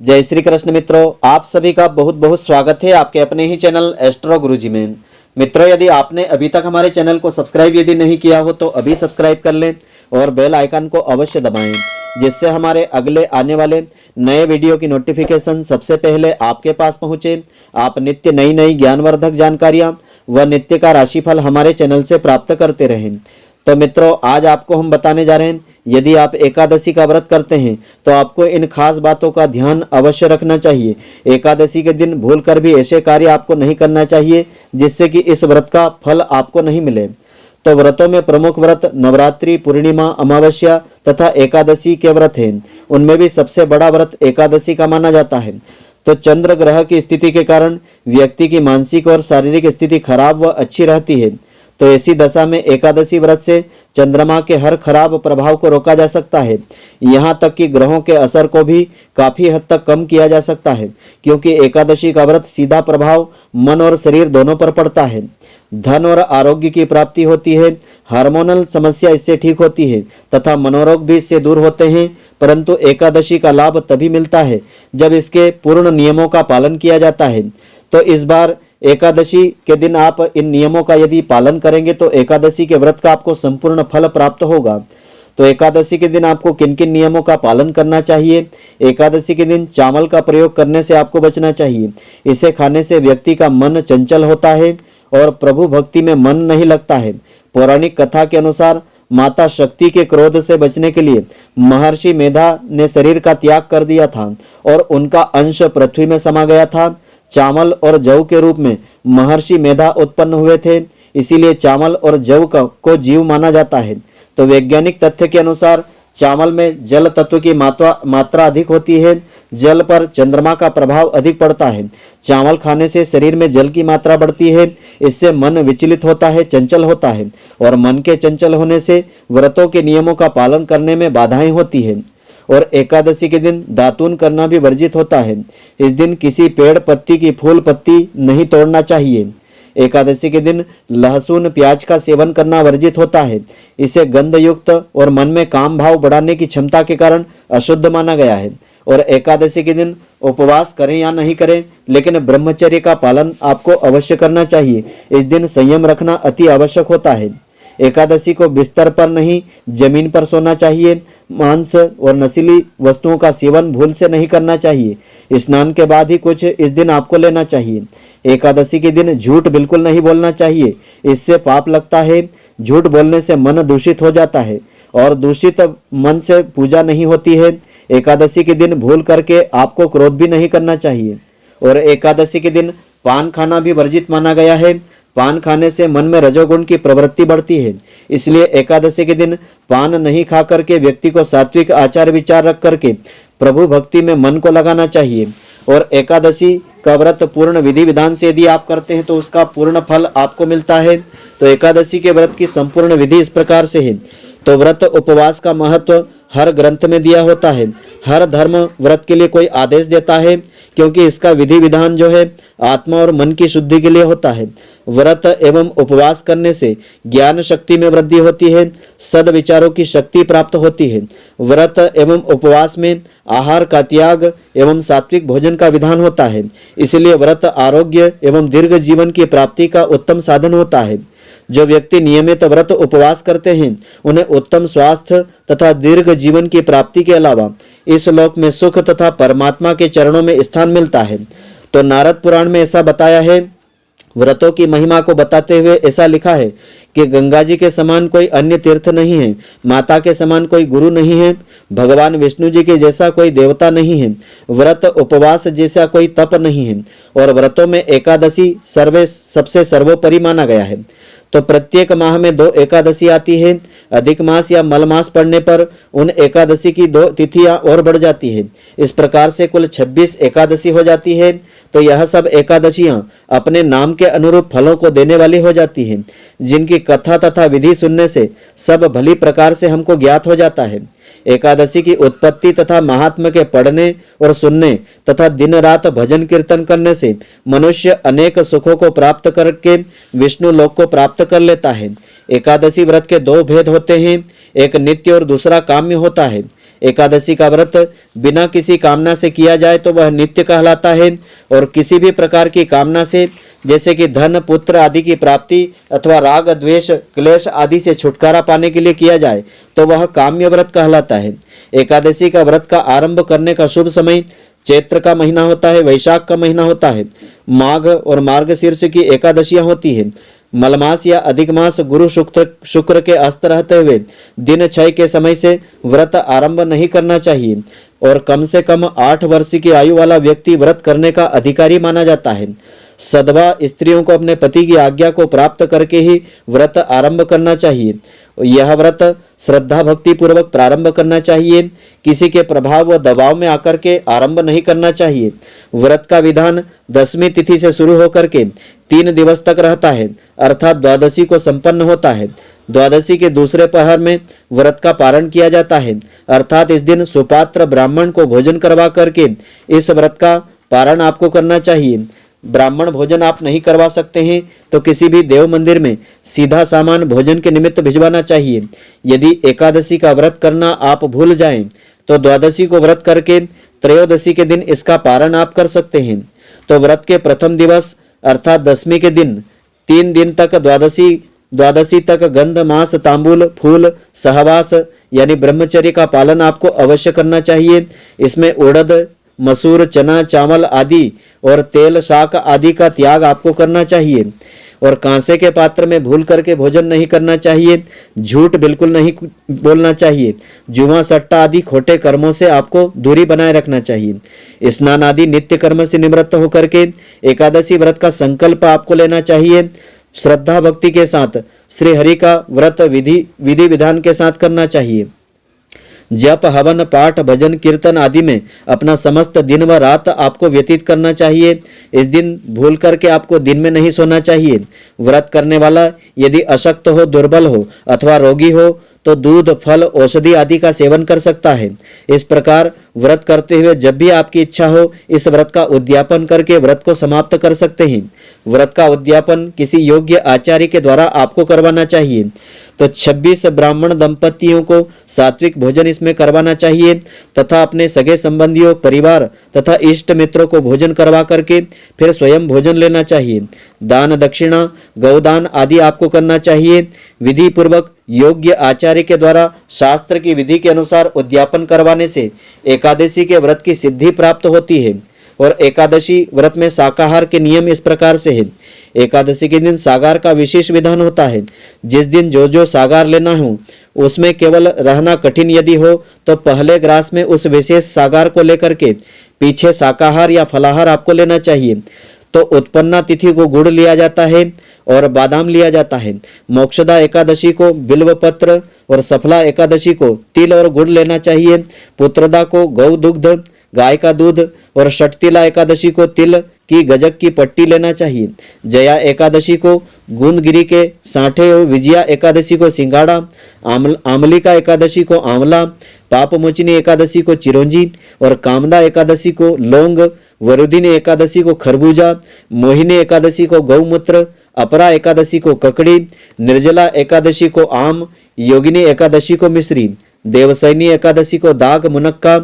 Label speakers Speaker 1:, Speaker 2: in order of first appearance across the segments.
Speaker 1: जय श्री कृष्ण मित्रों, आप सभी का बहुत बहुत स्वागत है आपके अपने ही चैनल एस्ट्रो गुरुजी में। मित्रों, यदि आपने अभी तक हमारे चैनल को सब्सक्राइब यदि नहीं किया हो तो अभी सब्सक्राइब कर लें और बेल आइकन को अवश्य दबाएं, जिससे हमारे अगले आने वाले नए वीडियो की नोटिफिकेशन सबसे पहले आपके पास पहुंचे। आप नित्य नई नई ज्ञानवर्धक जानकारियां व नित्य का राशिफल हमारे चैनल से प्राप्त करते रहें। तो मित्रों, आज आपको हम बताने जा रहे हैं, यदि आप एकादशी का व्रत करते हैं तो आपको इन खास बातों का ध्यान अवश्य रखना चाहिए। एकादशी के दिन भूलकर भी ऐसे कार्य आपको नहीं करना चाहिए जिससे कि इस व्रत का फल आपको नहीं मिले। तो व्रतों में प्रमुख व्रत नवरात्रि, पूर्णिमा, अमावस्या तथा एकादशी के व्रत हैं। उनमें भी सबसे बड़ा व्रत एकादशी का माना जाता है। तो चंद्र ग्रह की स्थिति के कारण व्यक्ति की मानसिक और शारीरिक स्थिति खराब व अच्छी रहती है। तो ऐसी दशा में एकादशी व्रत से चंद्रमा के हर खराब प्रभाव को रोका जा सकता है। यहाँ तक कि ग्रहों के असर को भी काफी हद तक कम किया जा सकता है, क्योंकि एकादशी का व्रत सीधा प्रभाव मन और शरीर दोनों पर पड़ता है। धन और आरोग्य की प्राप्ति होती है, हार्मोनल समस्या इससे ठीक होती है तथा मनोरोग भी इससे दूर होते हैं। परंतु एकादशी का लाभ तभी मिलता है जब इसके पूर्ण नियमों का पालन किया जाता है। तो इस बार एकादशी के दिन आप इन नियमों का यदि पालन करेंगे तो एकादशी के व्रत का आपको संपूर्ण फल प्राप्त होगा। तो एकादशी के दिन आपको किन किन नियमों का पालन करना चाहिए? एकादशी के दिन चावल का प्रयोग करने से आपको बचना चाहिए। इसे खाने से व्यक्ति का मन चंचल होता है और प्रभु भक्ति में मन नहीं लगता है। पौराणिक कथा के अनुसार माता शक्ति के क्रोध से बचने के लिए महर्षि मेधा ने शरीर का त्याग कर दिया था और उनका अंश पृथ्वी में समा गया था। चावल और जौ के रूप में महर्षि मेधा उत्पन्न हुए थे, इसीलिए चावल और जौ को जीव माना जाता है। तो वैज्ञानिक तथ्य के अनुसार चावल में जल तत्व की मात्रा अधिक होती है। जल पर चंद्रमा का प्रभाव अधिक पड़ता है। चावल खाने से शरीर में जल की मात्रा बढ़ती है। इससे मन विचलित होता है, चंचल होता है और मन के चंचल होने से व्रतों के नियमों का पालन करने में बाधाएं होती है। और एकादशी के दिन दातून करना भी वर्जित होता है। इस दिन किसी पेड़ पत्ती की फूल पत्ती नहीं तोड़ना चाहिए। एकादशी के दिन लहसुन प्याज का सेवन करना वर्जित होता है। इसे गंध युक्त और मन में काम भाव बढ़ाने की क्षमता के कारण अशुद्ध माना गया है। और एकादशी के दिन उपवास करें या नहीं करें, लेकिन ब्रह्मचर्य का पालन आपको अवश्य करना चाहिए। इस दिन संयम रखना अति आवश्यक होता है। एकादशी को बिस्तर पर नहीं, जमीन पर सोना चाहिए। मांस और नशीली वस्तुओं का सेवन भूल से नहीं करना चाहिए। स्नान के बाद ही कुछ इस दिन आपको लेना चाहिए। एकादशी के दिन झूठ बिल्कुल नहीं बोलना चाहिए, इससे पाप लगता है। झूठ बोलने से मन दूषित हो जाता है और दूषित मन से पूजा नहीं होती है। एकादशी के दिन भूल करके आपको क्रोध भी नहीं करना चाहिए। और एकादशी के दिन पान खाना भी वर्जित माना गया है। पान खाने से मन में रजोगुण की प्रवृत्ति बढ़ती है, इसलिए एकादशी के दिन पान नहीं खा करके व्यक्ति को सात्विक आचार विचार रख करके प्रभु भक्ति में मन को लगाना चाहिए। और एकादशी का व्रत पूर्ण विधि विधान से यदि आप करते हैं तो उसका पूर्ण फल आपको मिलता है। तो एकादशी के व्रत की संपूर्ण विधि इस प्रकार से है। तो व्रत उपवास का महत्व हर ग्रंथ में दिया होता है। हर धर्म व्रत के लिए कोई आदेश देता है, क्योंकि इसका विधि विधान जो है आत्मा और मन की शुद्धि के लिए होता है। व्रत एवं उपवास करने से ज्ञान शक्ति में वृद्धि होती है, सद्विचारों की शक्ति प्राप्त होती है। व्रत एवं उपवास में आहार का त्याग एवं सात्विक भोजन का विधान होता है। इसलिए व्रत आरोग्य एवं दीर्घ जीवन की प्राप्ति का उत्तम साधन होता है। जो व्यक्ति नियमित व्रत उपवास करते हैं उन्हें उत्तम स्वास्थ्य तथा दीर्घ जीवन की प्राप्ति के अलावा इस लोक में सुख तथा परमात्मा के चरणों में स्थान मिलता है। तो नारद पुराण में ऐसा बताया है। व्रतों की महिमा को बताते हुए ऐसा लिखा है कि गंगा जी के समान कोई अन्य तीर्थ नहीं है, माता के समान कोई गुरु नहीं है, भगवान विष्णु जी के जैसा कोई देवता नहीं है, व्रत उपवास जैसा कोई तप नहीं है। और व्रतों में एकादशी सबसे सर्वोपरि माना गया है। तो प्रत्येक माह में 2 एकादशी आती है। अधिक मास या मल मास पड़ने पर उन एकादशी की 2 तिथियां और बढ़ जाती है। इस प्रकार से कुल 26 एकादशी हो जाती है। तो यह सब एकादशियां अपने नाम के अनुरूप फलों को देने वाली हो जाती हैं, जिनकी कथा तथा विधि सुनने से सब भली प्रकार से हमको ज्ञात हो जाता है। एकादशी की उत्पत्ति तथा महात्म्य के पढ़ने और सुनने तथा दिन रात भजन कीर्तन करने से मनुष्य अनेक सुखों को प्राप्त करके विष्णु लोक को प्राप्त कर लेता है। एकादशी व्रत के 2 भेद होते हैं, एक नित्य और दूसरा काम्य होता है। एकादशी का व्रत बिना किसी कामना से किया जाए तो वह नित्य कहलाता है, और किसी भी प्रकार की कामना से, जैसे कि धन पुत्र आदि की प्राप्ति अथवा राग द्वेष क्लेश आदि से छुटकारा पाने के लिए किया जाए तो वह काम्य व्रत कहलाता है। एकादशी का व्रत का आरंभ करने का शुभ समय चैत्र का महीना होता है, वैशाख का महीना होता है, माघ और मार्गशीर्ष की एकादशियां होती है। मलमास या अधिक मास गुरु शुक्र के अस्त रहते हुए दिन 6 के समय से व्रत आरंभ नहीं करना चाहिए, और कम से कम 8 वर्ष की आयु वाला व्यक्ति व्रत करने का अधिकारी माना जाता है। सधवा स्त्रियों को अपने पति की आज्ञा को प्राप्त करके ही व्रत आरंभ करना चाहिए। यह व्रत श्रद्धा भक्ति पूर्वक प्रारंभ करना चाहिए, किसी के प्रभाव व दबाव में आकर के आरंभ नहीं करना चाहिए। व्रत का विधान 10वीं तिथि से शुरू होकर के 3 दिवस तक रहता है, अर्थात द्वादशी को संपन्न होता है। द्वादशी के दूसरे पहर में व्रत का पारण किया जाता है, अर्थात इस दिन सुपात्र ब्राह्मण को भोजन करवा करके इस व्रत का पारण आपको करना चाहिए। ब्राह्मण भोजन आप नहीं करवा सकते हैं तो किसी भी देव मंदिर में सीधा सामान भोजन के निमित्त भिजवाना चाहिए। यदि एकादशी का व्रत करना आप भूल जाएं तो द्वादशी को व्रत करके त्रयोदशी के दिन इसका पारण आप कर सकते हैं। तो व्रत के प्रथम दिवस अर्थात 10वीं के दिन 3 दिन तक द्वादशी तक गंध मांस तांबूल फूल सहवास यानी ब्रह्मचर्य का पालन आपको अवश्य करना चाहिए। इसमें उड़द मसूर चना चावल आदि और तेल शाक आदि का त्याग आपको करना चाहिए, और कांसे के पात्र में भूल करके भोजन नहीं करना चाहिए। झूठ बिल्कुल नहीं बोलना चाहिए। जुआ सट्टा आदि खोटे कर्मों से आपको दूरी बनाए रखना चाहिए। स्नान आदि नित्य कर्म से निवृत्त होकर के एकादशी व्रत का संकल्प आपको लेना चाहिए। श्रद्धा भक्ति के साथ श्री हरि का व्रत विधि विधान के साथ करना चाहिए। जप हवन पाठ भजन कीर्तन आदि में अपना समस्त दिन व रात आपको व्यतीत करना चाहिए। इस दिन भूल करके आपको दिन में नहीं सोना चाहिए। व्रत करने वाला यदि अशक्त हो, दुर्बल हो अथवा रोगी हो तो दूध फल औषधि आदि का सेवन कर सकता है। इस प्रकार व्रत करते हुए जब भी आपकी इच्छा हो इस व्रत का उद्यापन करके व्रत को समाप्त कर सकते हैं। व्रत का उद्यापन किसी योग्य आचार्य के द्वारा आपको करवाना चाहिए। तो 26 ब्राह्मण दंपतियों को सात्विक भोजन इसमें करवाना चाहिए तथा अपने सगे संबंधियों परिवार तथा इष्ट मित्रों को भोजन करवा करके फिर स्वयं भोजन लेना चाहिए। दान दक्षिणा गौदान आदि आपको करना चाहिए। विधि पूर्वक योग्य आचार्य के द्वारा शास्त्र की विधि के अनुसार उद्यापन करवाने से एकादशी के व्रत की सिद्धि प्राप्त होती है। और एकादशी व्रत में शाकाहार के नियम इस प्रकार से है। एकादशी के दिन सागार का विशेष विधान होता है। जिस दिन जो सागार लेना हो उसमें केवल रहना कठिन यदि हो तो पहले ग्रास में उस विशेष सागार को लेकर के पीछे शाकाहार या फलाहार आपको लेना चाहिए। तो उत्पन्ना तिथि को गुड़ लिया जाता है और बादाम लिया जाता है। मोक्षदा एकादशी को बिल्व पत्र और सफला एकादशी को तिल और गुड़ लेना चाहिए। पुत्रदा को गौ दुग्ध गाय का दूध और षटतिला एकादशी को तिल की गजक की पट्टी लेना चाहिए। जया एकादशी को गुंदगिरी के सांठे और विजया एकादशी को सिंगाड़ा, आमलिका एकादशी को आंवला, पापमोचिनी एकादशी को चिरौंजी और कामदा एकादशी को लौंग, वरुदिनी एकादशी को खरबूजा, मोहिनी एकादशी को गौमूत्र, अपरा एकादशी को ककड़ी, निर्जला एकादशी को आम, योगिनी एकादशी को मिश्री, देवसैनी एकादशी को दाग मुनक्का,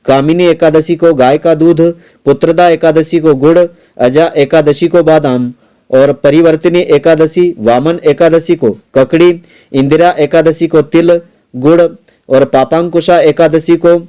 Speaker 1: कामिनी एकादशी को गाय का दूध, पुत्रदा एकादशी को गुड़, अजा एकादशी को बादाम और परिवर्तिनी एकादशी वामन एकादशी को ककड़ी, इंदिरा एकादशी को तिल गुड़ और पापांकुशा एकादशी को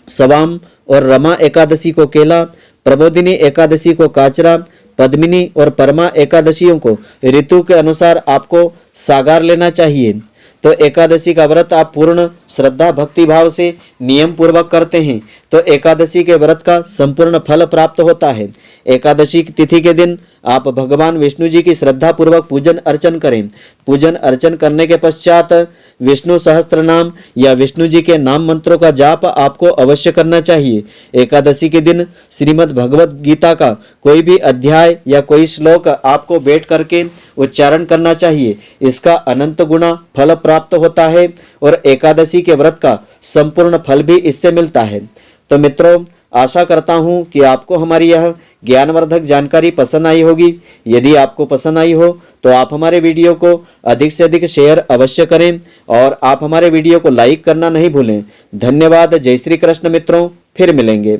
Speaker 1: सवाम और रमा एकादशी को केला, प्रबोधिनी एकादशी को काचरा, पद्मिनी और परमा एकादशियों को ऋतु के अनुसार आपको सागार लेना चाहिए। तो एकादशी का व्रत आप पूर्ण श्रद्धा भक्ति भाव से नियम पूर्वक करते हैं तो एकादशी के व्रत का संपूर्ण फल प्राप्त होता है। एकादशी की तिथि के दिन आप भगवान विष्णु जी की श्रद्धा पूर्वक पूजन अर्चन करें। पूजन अर्चन करने के पश्चात विष्णु सहस्त्र नाम या विष्णु जी के नाम मंत्रों का जाप आपको अवश्य करना चाहिए। एकादशी के दिन श्रीमद् भगवद गीता का कोई भी अध्याय या कोई श्लोक आपको बैठ करके उच्चारण करना चाहिए। इसका अनंत गुना फल प्राप्त होता है और एकादशी के व्रत का संपूर्ण फल भी इससे मिलता है। तो मित्रों, आशा करता हूं कि आपको हमारी यह ज्ञानवर्धक जानकारी पसंद आई होगी। यदि आपको पसंद आई हो तो आप हमारे वीडियो को अधिक से अधिक शेयर अवश्य करें और आप हमारे वीडियो को लाइक करना नहीं भूलें। धन्यवाद। जय श्री कृष्ण मित्रों, फिर मिलेंगे।